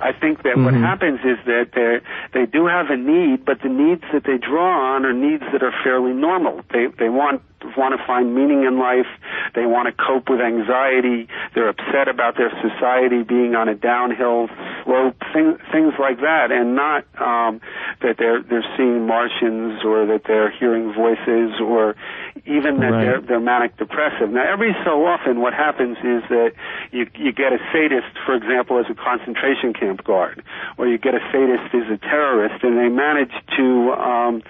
I think that what happens is that they do have a need, but the needs that they draw on are needs that are fairly normal. They want to find meaning in life. They want to cope with anxiety. They're upset about their society being on a downhill slope, things like that, and not that they're seeing Martians or that they're hearing voices or even that they're manic depressive. Now, every so often what happens is that you get a sadist, for example, as a concentration camp guard, or you get a sadist as a terrorist, and they manage to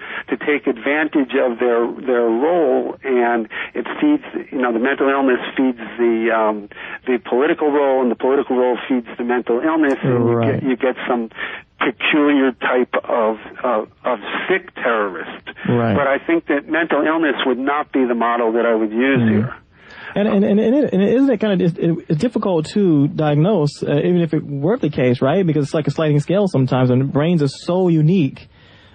take advantage of their role, and it feeds, the mental illness feeds the political role, and the political role feeds the mental illness, and you get some peculiar type of sick terrorist. Right. But I think that mental illness would not be the model that I would use here. And isn't it kind of it's difficult to diagnose, even if it were the case, right? Because it's like a sliding scale sometimes, and brains are so unique.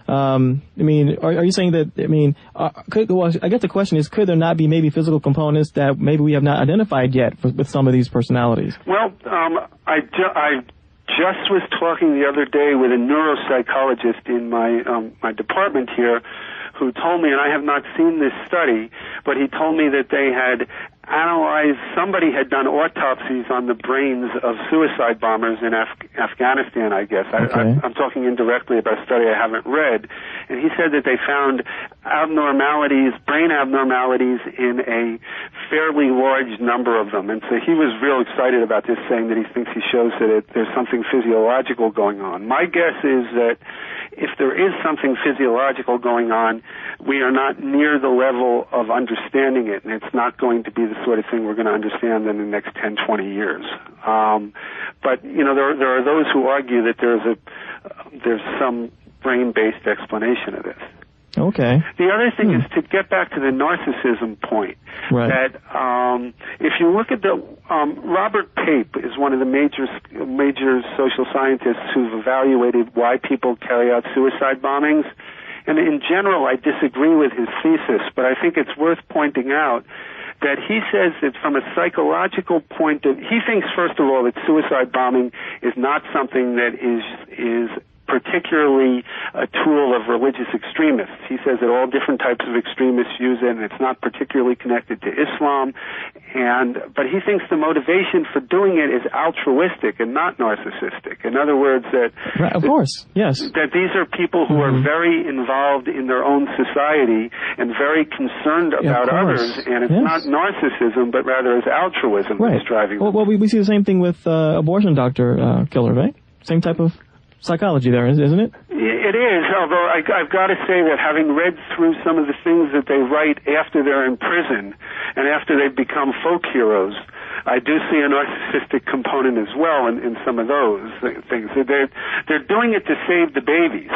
Are you saying that? I guess the question is, could there not be maybe physical components that maybe we have not identified yet with some of these personalities? Well, I just was talking the other day with a neuropsychologist in my department here, who told me, and I have not seen this study, but he told me that they had analyzed, somebody had done autopsies on the brains of suicide bombers in Afghanistan, I guess. Okay. I'm talking indirectly about a study I haven't read, and he said that they found brain abnormalities in a fairly large number of them, and so he was real excited about this, saying that he thinks he shows that there's something physiological going on. My guess is that if there is something physiological going on, we are not near the level of understanding it, and it's not going to be the sort of thing we're going to understand in the next 10, 20 years. But, there are those who argue that there's some brain-based explanation of this. Okay. The other thing is to get back to the narcissism point. Right. That if you look at Robert Pape is one of the major social scientists who've evaluated why people carry out suicide bombings. And in general, I disagree with his thesis, but I think it's worth pointing out that he says that from a psychological point of view, he thinks, first of all, that suicide bombing is not something that is particularly a tool of religious extremists. He says that all different types of extremists use it, and it's not particularly connected to Islam. But he thinks the motivation for doing it is altruistic and not narcissistic. In other words, that of course, yes, that these are people who are very involved in their own society and very concerned about others, and it's not narcissism, but rather it's altruism that's driving them. Well, we see the same thing with abortion doctor killer, right? Same type of psychology there, isn't it? It is, although I've got to say that having read through some of the things that they write after they're in prison and after they've become folk heroes, I do see a narcissistic component as well in some of those things. They're doing it to save the babies,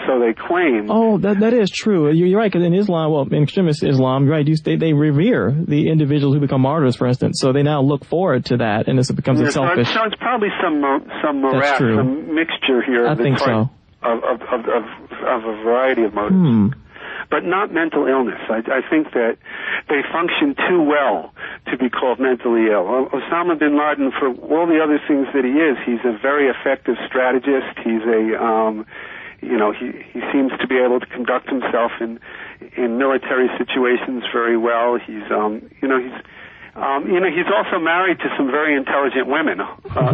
so they claim. Oh, that is true. You're right, because in Islam, in extremist Islam, you're right, they revere the individuals who become martyrs, for instance. So they now look forward to that, and it becomes a selfish. So it's probably some morass, some mixture here. I think so. Of a variety of motives. But not mental illness. I think that they function too well to be called mentally ill. Osama bin Laden, for all the other things that he is, he's a very effective strategist. He's he seems to be able to conduct himself in military situations very well. He's he's also married to some very intelligent women.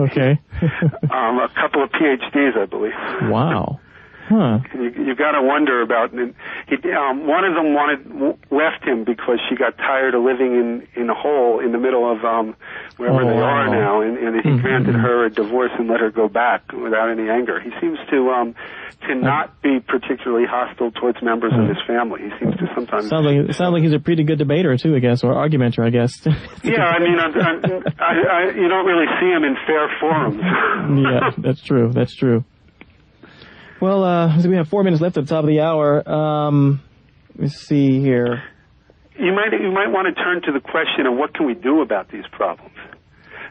Okay. A couple of PhDs, I believe. Wow. Huh. You got to wonder about. One of them left him because she got tired of living in a hole in the middle of wherever they are now, and he granted her a divorce and let her go back without any anger. He seems to not be particularly hostile towards members of his family. He seems to sometimes. Sounds like he's a pretty good debater too, I guess, or argumenter, I guess. Yeah, I mean, you don't really see him in fair forums. Yeah, that's true. That's true. Well, we have 4 minutes left at the top of the hour. Let's see here. You might want to turn to the question of what can we do about these problems.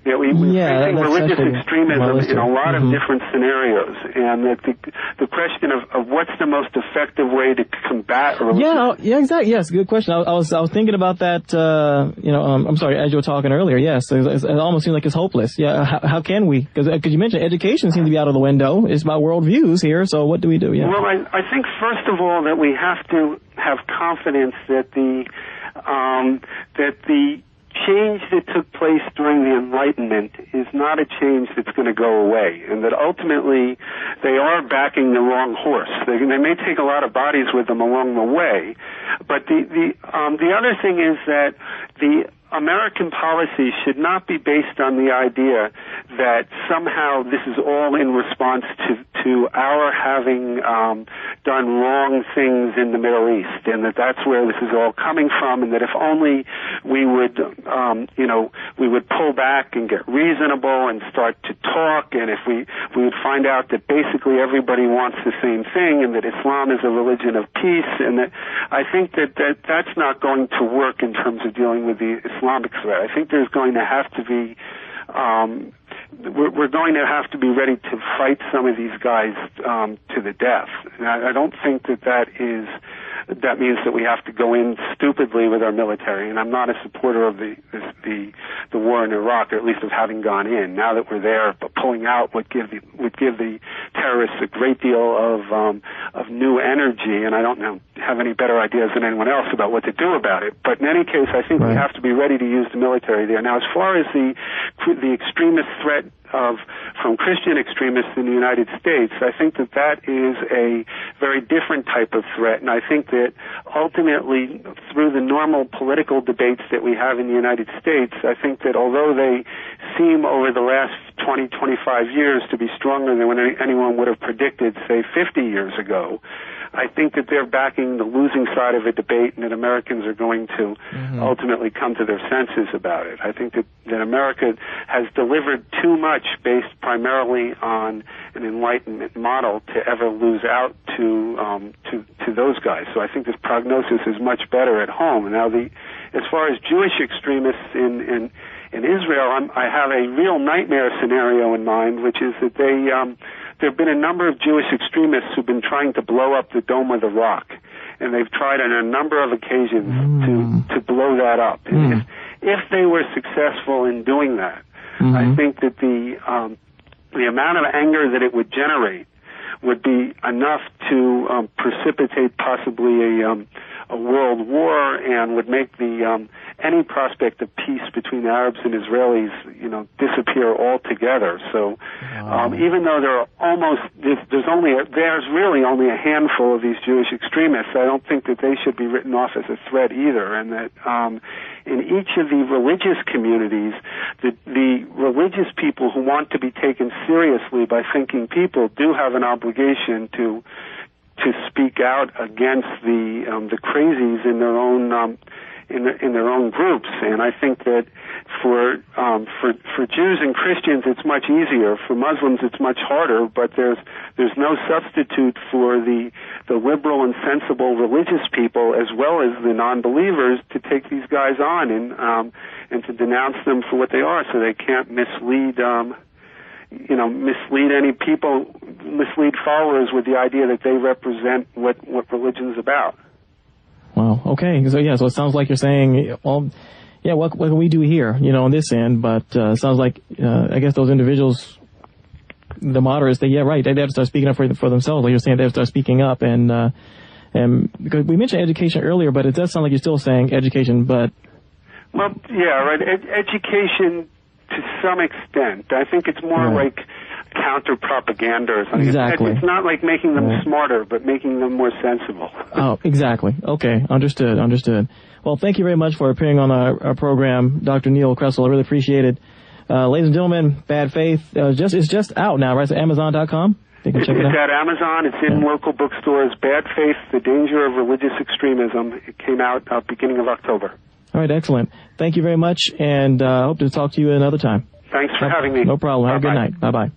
We're facing religious extremism in a lot of different scenarios, and that the question of what's the most effective way to combat religious... Yeah, exactly. Yes, good question. I was thinking about that. I'm sorry, as you were talking earlier. Yes, it almost seems like it's hopeless. Yeah, how can we? Because you mentioned education seems to be out of the window. It's about worldviews here. So what do we do? Yeah. Well, I think first of all that we have to have confidence that the change that took place during the Enlightenment is not a change that's going to go away, and that ultimately they are backing the wrong horse. They may take a lot of bodies with them along the way, but the other thing is that the American policy should not be based on the idea that somehow this is all in response to our having done wrong things in the Middle East, and that's where this is all coming from, and that if only we would pull back and get reasonable and start to talk, and if we would find out that basically everybody wants the same thing, and that Islam is a religion of peace, and that I think that's not going to work in terms of dealing with the Islamic threat. I think there's going to have to be we're going to have to be ready to fight some of these guys to the death. And I don't think that means that we have to go in stupidly with our military. And I'm not a supporter of the war in Iraq, or at least of having gone in. Now that we're there, but pulling out would give the terrorists a great deal of new energy. And I don't have any better ideas than anyone else about what to do about it. But in any case, I think we have to be ready to use the military there. Now, as far as the extremist threat from Christian extremists in the United States, I think that is a very different type of threat, and I think that ultimately, through the normal political debates that we have in the United States, I think that although they seem over the last 20, 25 years to be stronger than what anyone would have predicted, say, 50 years ago, I think that they're backing the losing side of a debate, and that Americans are going to ultimately come to their senses about it. I think that America has delivered too much based primarily on an Enlightenment model to ever lose out to those guys. So I think this prognosis is much better at home. Now, as far as Jewish extremists in Israel, I have a real nightmare scenario in mind, which is that there have been a number of Jewish extremists who've been trying to blow up the Dome of the Rock, and they've tried on a number of occasions to blow that up. And if they were successful in doing that, I think that the amount of anger that it would generate would be enough to precipitate possibly a world war, and would make any prospect of peace between Arabs and Israelis, disappear altogether. So, even though there's really only a handful of these Jewish extremists, I don't think that they should be written off as a threat either, and that in each of the religious communities, the religious people who want to be taken seriously by thinking people do have an obligation to speak out against the crazies in their own in their own groups. And I think that for Jews and Christians it's much easier. For Muslims it's much harder. But there's no substitute for the liberal and sensible religious people, as well as the non-believers, to take these guys on and to denounce them for what they are, so they can't mislead followers with the idea that they represent what religion's about. Wow. Okay. So it sounds like you're saying, what can we do here, on this end? But it sounds like, I guess those individuals, the moderates, they have to start speaking up for themselves. Like you're saying, they have to start speaking up. And because we mentioned education earlier, but it does sound like you're still saying education, but. Well, yeah, right. Education to some extent. I think it's more like counter-propaganda or something. Exactly. It's not like making them smarter, but making them more sensible. Oh, exactly. Okay, understood. Well, thank you very much for appearing on our program, Dr. Neil Kressel. I really appreciate it. Ladies and gentlemen, Bad Faith it's just out now, right? So Amazon.com? They can check it out. It's at Amazon. It's in local bookstores. Bad Faith, The Danger of Religious Extremism. It came out beginning of October. All right, excellent. Thank you very much, and hope to talk to you another time. Thanks for having me. No problem. Have a good night. Bye-bye.